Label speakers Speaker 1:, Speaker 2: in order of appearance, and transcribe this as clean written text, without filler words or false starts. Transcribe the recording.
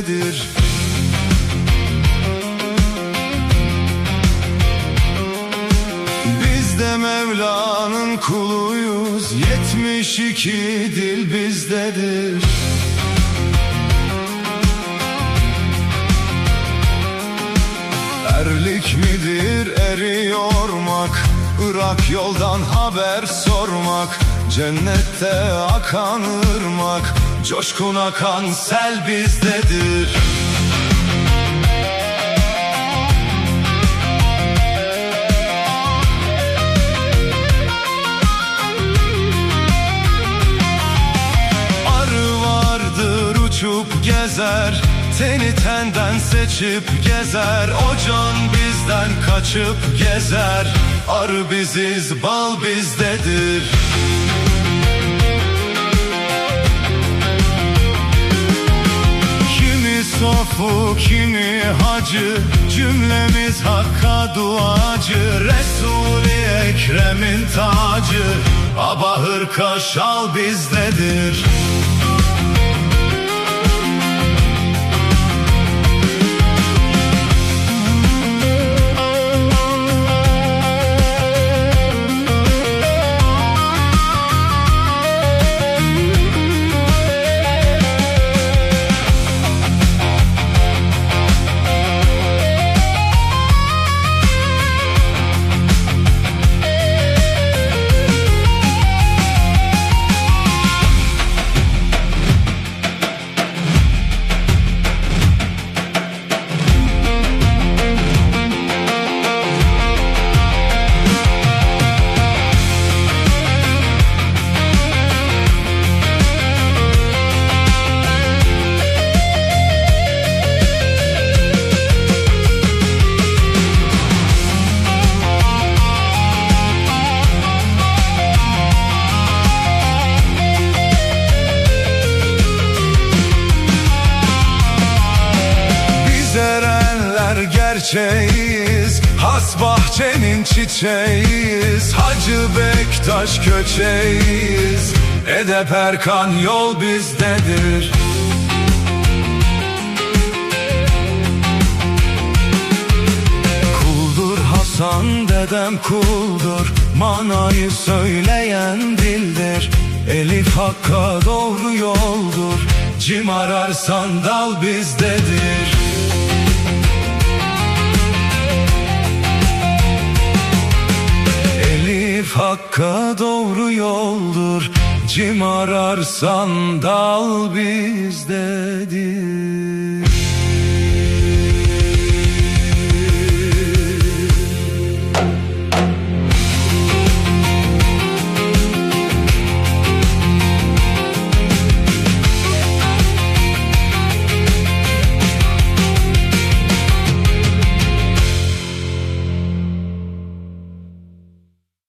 Speaker 1: bizdedir. Biz de Mevla'nın kuluyuz, 72 dil bizdedir. Erlik midir eri yormak, Irak yoldan haber sormak, cennette akan ırmak, coşkun akan sel bizdedir. Arı vardır uçup gezer, teni tenden seçip gezer, o can bizden kaçıp gezer. Arı biziz, bal bizdedir. Kimi sofu, kimi hacı, cümlemiz Hakk'a duacı. Resul-i Ekrem'in tacı, aba hırka şal bizdedir. Gerçeğiz, has bahçenin çiçeğiyiz, Hacı Bektaş köçeğiyiz, edep erkan yol bizdedir. Kuldur Hasan dedem kuldur, manayı söyleyen dildir. Elif Hakk'a doğru yoldur, cim ararsan dal bizdedir. Hakk'a doğru yoldur, cim ararsan dal bizdedir.